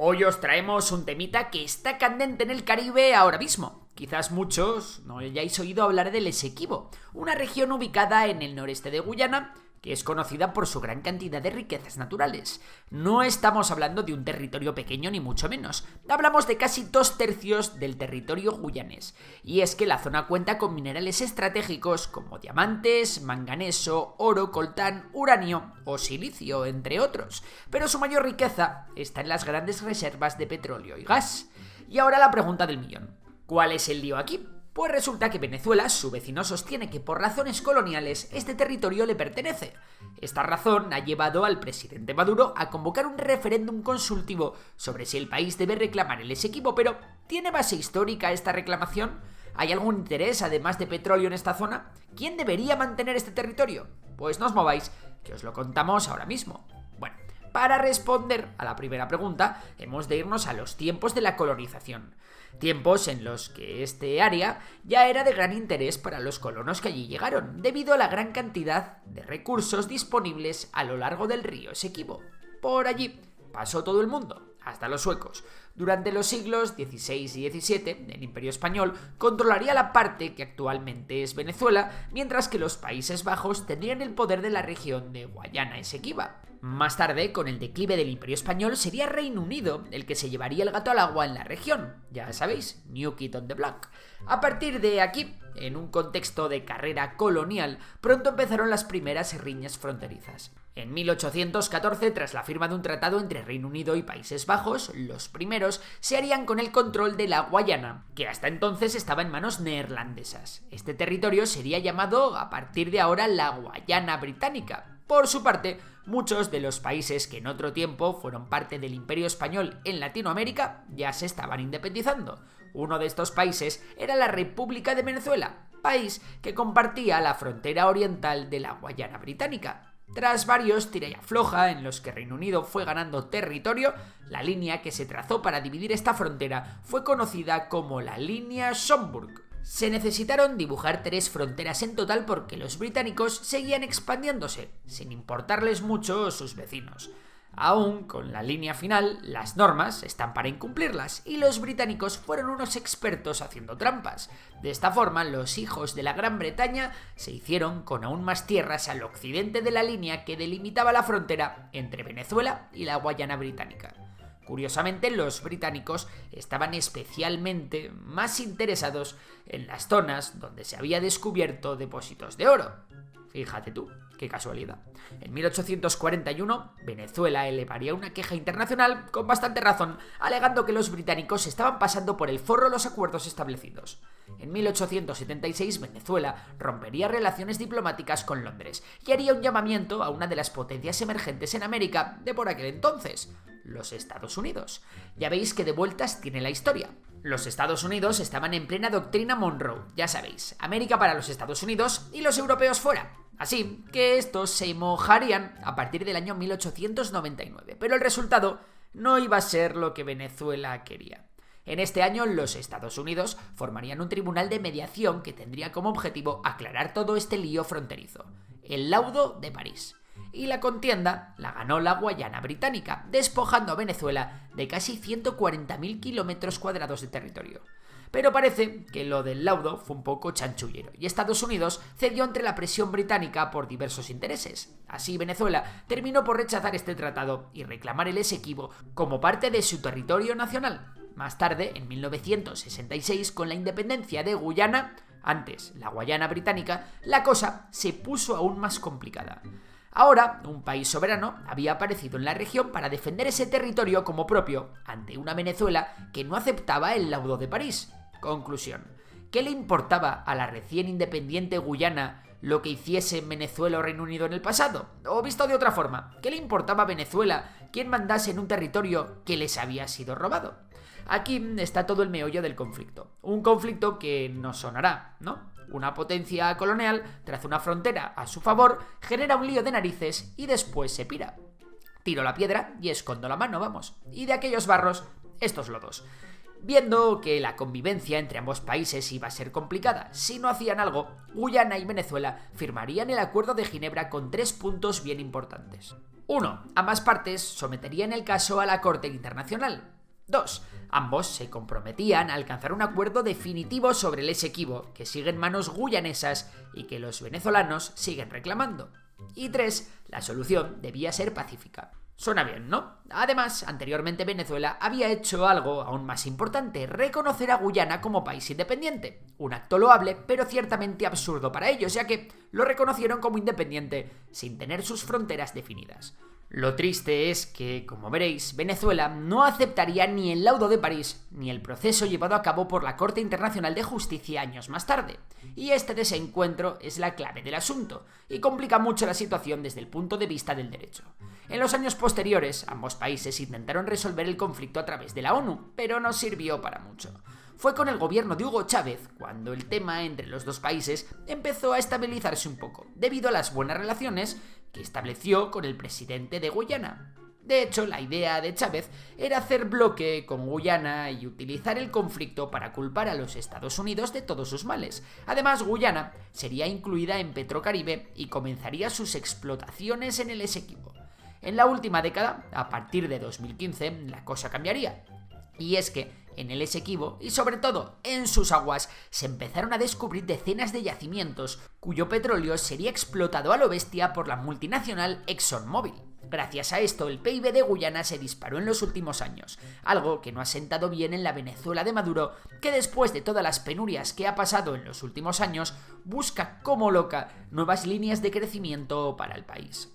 Hoy os traemos un temita que está candente en el Caribe ahora mismo. Quizás muchos no hayáis oído hablar del Esequibo, una región ubicada en el noreste de Guyana, que es conocida por su gran cantidad de riquezas naturales. No estamos hablando de un territorio pequeño ni mucho menos, hablamos de casi 2/3 del territorio guyanés, y es que la zona cuenta con minerales estratégicos como diamantes, manganeso, oro, coltán, uranio o silicio, entre otros, pero su mayor riqueza está en las grandes reservas de petróleo y gas. Y ahora la pregunta del millón: ¿cuál es el lío aquí? Pues resulta que Venezuela, su vecino, sostiene que por razones coloniales este territorio le pertenece. Esta razón ha llevado al presidente Maduro a convocar un referéndum consultivo sobre si el país debe reclamar el Esequibo, pero ¿tiene base histórica esta reclamación? ¿Hay algún interés, además de petróleo, en esta zona? ¿Quién debería mantener este territorio? Pues no os mováis, que os lo contamos ahora mismo. Bueno, para responder a la primera pregunta, hemos de irnos a los tiempos de la colonización. Tiempos en los que este área ya era de gran interés para los colonos que allí llegaron, debido a la gran cantidad de recursos disponibles a lo largo del río Esequibo. Por allí pasó todo el mundo, hasta los suecos. Durante los siglos XVI y XVII, el Imperio Español controlaría la parte que actualmente es Venezuela, mientras que los Países Bajos tendrían el poder de la región de Guayana Esequiba. Más tarde, con el declive del Imperio Español, sería Reino Unido el que se llevaría el gato al agua en la región. Ya sabéis, New Kid on the Block. A partir de aquí, en un contexto de carrera colonial, pronto empezaron las primeras riñas fronterizas. En 1814, tras la firma de un tratado entre Reino Unido y Países Bajos, los primeros se harían con el control de la Guayana, que hasta entonces estaba en manos neerlandesas. Este territorio sería llamado a partir de ahora la Guayana Británica. Por su parte, muchos de los países que en otro tiempo fueron parte del Imperio Español en Latinoamérica ya se estaban independizando. Uno de estos países era la República de Venezuela, país que compartía la frontera oriental de la Guayana Británica. Tras varios tira y afloja en los que Reino Unido fue ganando territorio, la línea que se trazó para dividir esta frontera fue conocida como la Línea Schomburg. Se necesitaron dibujar 3 fronteras en total porque los británicos seguían expandiéndose, sin importarles mucho sus vecinos. Aún con la línea final, las normas están para incumplirlas y los británicos fueron unos expertos haciendo trampas. De esta forma, los hijos de la Gran Bretaña se hicieron con aún más tierras al occidente de la línea que delimitaba la frontera entre Venezuela y la Guayana Británica. Curiosamente, los británicos estaban especialmente más interesados en las zonas donde se había descubierto depósitos de oro. Fíjate tú, qué casualidad. En 1841, Venezuela elevaría una queja internacional con bastante razón, alegando que los británicos estaban pasando por el forro los acuerdos establecidos. En 1876, Venezuela rompería relaciones diplomáticas con Londres y haría un llamamiento a una de las potencias emergentes en América de por aquel entonces, los Estados Unidos. Ya veis que de vueltas tiene la historia. Los Estados Unidos estaban en plena doctrina Monroe, ya sabéis, América para los Estados Unidos y los europeos fuera. Así que estos se mojarían a partir del año 1899, pero el resultado no iba a ser lo que Venezuela quería. En este año, los Estados Unidos formarían un tribunal de mediación que tendría como objetivo aclarar todo este lío fronterizo, el Laudo de París. Y la contienda la ganó la Guayana Británica, despojando a Venezuela de casi 140.000 kilómetros cuadrados de territorio. Pero parece que lo del laudo fue un poco chanchullero y Estados Unidos cedió ante la presión británica por diversos intereses. Así, Venezuela terminó por rechazar este tratado y reclamar el Esequibo como parte de su territorio nacional. Más tarde, en 1966, con la independencia de Guyana, antes la Guayana Británica, la cosa se puso aún más complicada. Ahora, un país soberano había aparecido en la región para defender ese territorio como propio ante una Venezuela que no aceptaba el laudo de París. Conclusión: ¿qué le importaba a la recién independiente Guyana lo que hiciese Venezuela o Reino Unido en el pasado? O visto de otra forma, ¿qué le importaba a Venezuela quien mandase en un territorio que les había sido robado? Aquí está todo el meollo del conflicto. Un conflicto que nos sonará, ¿no? Una potencia colonial traza una frontera a su favor, genera un lío de narices y después se pira. Tiro la piedra y escondo la mano, vamos. Y de aquellos barros, estos lodos. Viendo que la convivencia entre ambos países iba a ser complicada si no hacían algo, Guyana y Venezuela firmarían el Acuerdo de Ginebra con 3 puntos bien importantes. 1. Ambas partes someterían el caso a la Corte Internacional. 2. Ambos se comprometían a alcanzar un acuerdo definitivo sobre el Esequibo, que sigue en manos guyanesas y que los venezolanos siguen reclamando. Y 3. La solución debía ser pacífica. Suena bien, ¿no? Además, anteriormente Venezuela había hecho algo aún más importante: reconocer a Guyana como país independiente. Un acto loable, pero ciertamente absurdo para ellos, ya que lo reconocieron como independiente sin tener sus fronteras definidas. Lo triste es que, como veréis, Venezuela no aceptaría ni el laudo de París ni el proceso llevado a cabo por la Corte Internacional de Justicia años más tarde. Y este desencuentro es la clave del asunto, y complica mucho la situación desde el punto de vista del derecho. En los años posteriores, ambos países intentaron resolver el conflicto a través de la ONU, pero no sirvió para mucho. Fue con el gobierno de Hugo Chávez cuando el tema entre los dos países empezó a estabilizarse un poco, debido a las buenas relaciones que estableció con el presidente de Guyana. De hecho, la idea de Chávez era hacer bloque con Guyana y utilizar el conflicto para culpar a los Estados Unidos de todos sus males. Además, Guyana sería incluida en Petrocaribe y comenzaría sus explotaciones en el Esequibo. En la última década, a partir de 2015, la cosa cambiaría. Y es que en el Esequibo, y sobre todo en sus aguas, se empezaron a descubrir decenas de yacimientos cuyo petróleo sería explotado a lo bestia por la multinacional ExxonMobil. Gracias a esto, el PIB de Guyana se disparó en los últimos años, algo que no ha sentado bien en la Venezuela de Maduro, que después de todas las penurias que ha pasado en los últimos años, busca como loca nuevas líneas de crecimiento para el país.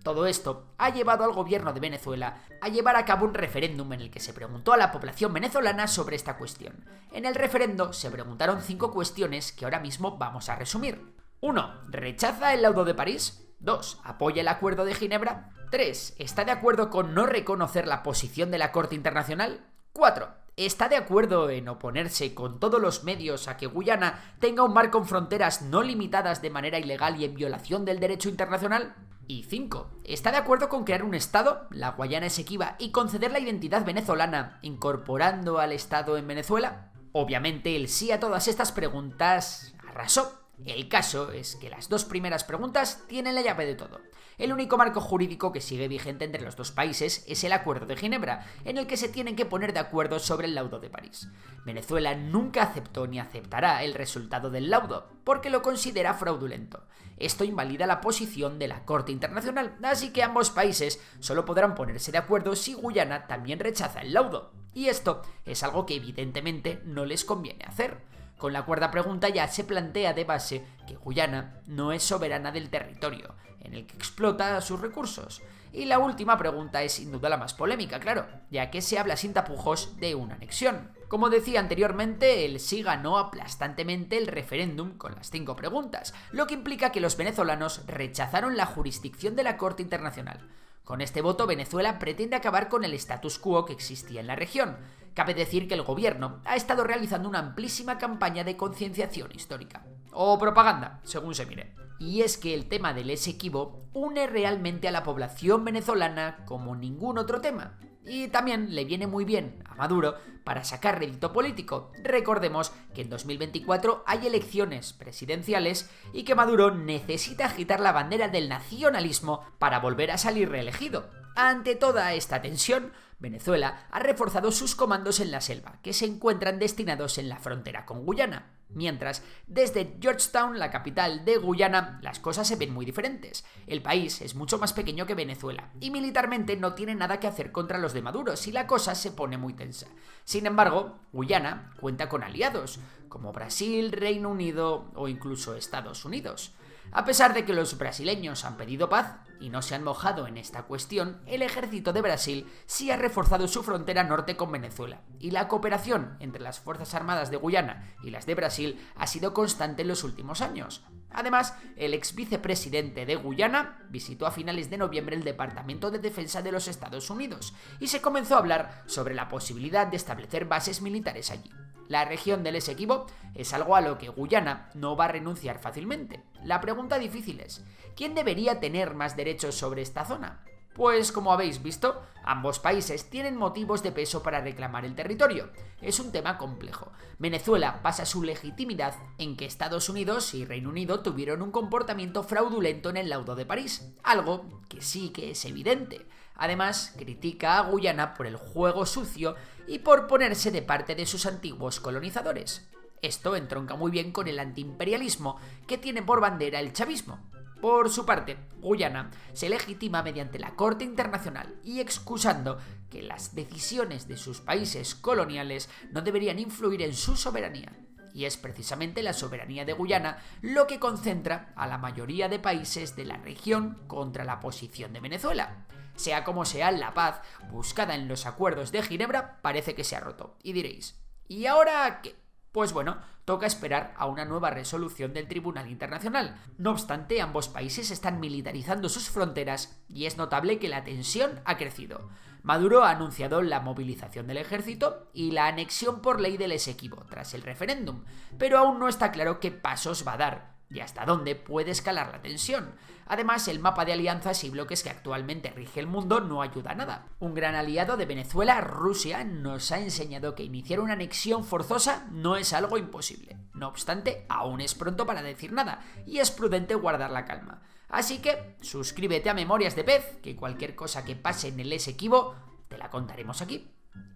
Todo esto ha llevado al gobierno de Venezuela a llevar a cabo un referéndum en el que se preguntó a la población venezolana sobre esta cuestión. En el referendo se preguntaron 5 cuestiones que ahora mismo vamos a resumir. 1. ¿Rechaza el laudo de París? 2. ¿Apoya el acuerdo de Ginebra? 3. ¿Está de acuerdo con no reconocer la posición de la Corte Internacional? 4. ¿Está de acuerdo en oponerse con todos los medios a que Guyana tenga un mar con fronteras no limitadas de manera ilegal y en violación del derecho internacional? Y 5. ¿Está de acuerdo con crear un Estado, la Guayana Esequiba, y conceder la identidad venezolana, incorporando al Estado en Venezuela? Obviamente el sí a todas estas preguntas arrasó. El caso es que las 2 primeras preguntas tienen la llave de todo. El único marco jurídico que sigue vigente entre los dos países es el Acuerdo de Ginebra, en el que se tienen que poner de acuerdo sobre el laudo de París. Venezuela nunca aceptó ni aceptará el resultado del laudo, porque lo considera fraudulento. Esto invalida la posición de la Corte Internacional, así que ambos países solo podrán ponerse de acuerdo si Guyana también rechaza el laudo. Y esto es algo que evidentemente no les conviene hacer. Con la 4ª pregunta ya se plantea de base que Guyana no es soberana del territorio, en el que explota sus recursos. Y la última pregunta es sin duda la más polémica, claro, ya que se habla sin tapujos de una anexión. Como decía anteriormente, el sí ganó aplastantemente el referéndum con las 5 preguntas, lo que implica que los venezolanos rechazaron la jurisdicción de la Corte Internacional. Con este voto, Venezuela pretende acabar con el status quo que existía en la región. Cabe decir que el gobierno ha estado realizando una amplísima campaña de concienciación histórica. O propaganda, según se mire. Y es que el tema del Esequibo une realmente a la población venezolana como ningún otro tema. Y también le viene muy bien a Maduro para sacar rédito político. Recordemos que en 2024 hay elecciones presidenciales y que Maduro necesita agitar la bandera del nacionalismo para volver a salir reelegido. Ante toda esta tensión, Venezuela ha reforzado sus comandos en la selva, que se encuentran destinados en la frontera con Guyana. Mientras, desde Georgetown, la capital de Guyana, las cosas se ven muy diferentes. El país es mucho más pequeño que Venezuela y militarmente no tiene nada que hacer contra los de Maduro si la cosa se pone muy tensa. Sin embargo, Guyana cuenta con aliados, como Brasil, Reino Unido o incluso Estados Unidos. A pesar de que los brasileños han pedido paz y no se han mojado en esta cuestión, el ejército de Brasil sí ha reforzado su frontera norte con Venezuela, y la cooperación entre las Fuerzas Armadas de Guyana y las de Brasil ha sido constante en los últimos años. Además, el ex vicepresidente de Guyana visitó a finales de noviembre el Departamento de Defensa de los Estados Unidos y se comenzó a hablar sobre la posibilidad de establecer bases militares allí. La región del Esequibo es algo a lo que Guyana no va a renunciar fácilmente. La pregunta difícil es, ¿quién debería tener más derechos sobre esta zona? Pues como habéis visto, ambos países tienen motivos de peso para reclamar el territorio. Es un tema complejo. Venezuela basa su legitimidad en que Estados Unidos y Reino Unido tuvieron un comportamiento fraudulento en el laudo de París, algo que sí que es evidente. Además, critica a Guyana por el juego sucio y por ponerse de parte de sus antiguos colonizadores. Esto entronca muy bien con el antiimperialismo que tiene por bandera el chavismo. Por su parte, Guyana se legitima mediante la Corte Internacional y excusando que las decisiones de sus países coloniales no deberían influir en su soberanía. Y es precisamente la soberanía de Guyana lo que concentra a la mayoría de países de la región contra la posición de Venezuela. Sea como sea, la paz buscada en los acuerdos de Ginebra parece que se ha roto. Y diréis, ¿y ahora qué? Pues bueno, toca esperar a una nueva resolución del Tribunal Internacional. No obstante, ambos países están militarizando sus fronteras y es notable que la tensión ha crecido. Maduro ha anunciado la movilización del ejército y la anexión por ley del Esequibo tras el referéndum, pero aún no está claro qué pasos va a dar y hasta dónde puede escalar la tensión. Además, el mapa de alianzas y bloques que actualmente rige el mundo no ayuda a nada. Un gran aliado de Venezuela, Rusia, nos ha enseñado que iniciar una anexión forzosa no es algo imposible. No obstante, aún es pronto para decir nada y es prudente guardar la calma. Así que suscríbete a Memorias de Pez, que cualquier cosa que pase en el Esequibo te la contaremos aquí.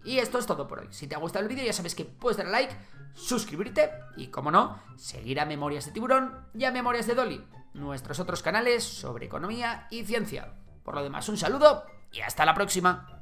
Y esto es todo por hoy. Si te ha gustado el vídeo ya sabes que puedes dar like, suscribirte y, como no, seguir a Memorias de Tiburón y a Memorias de Dolly, nuestros otros canales sobre economía y ciencia. Por lo demás, un saludo y hasta la próxima.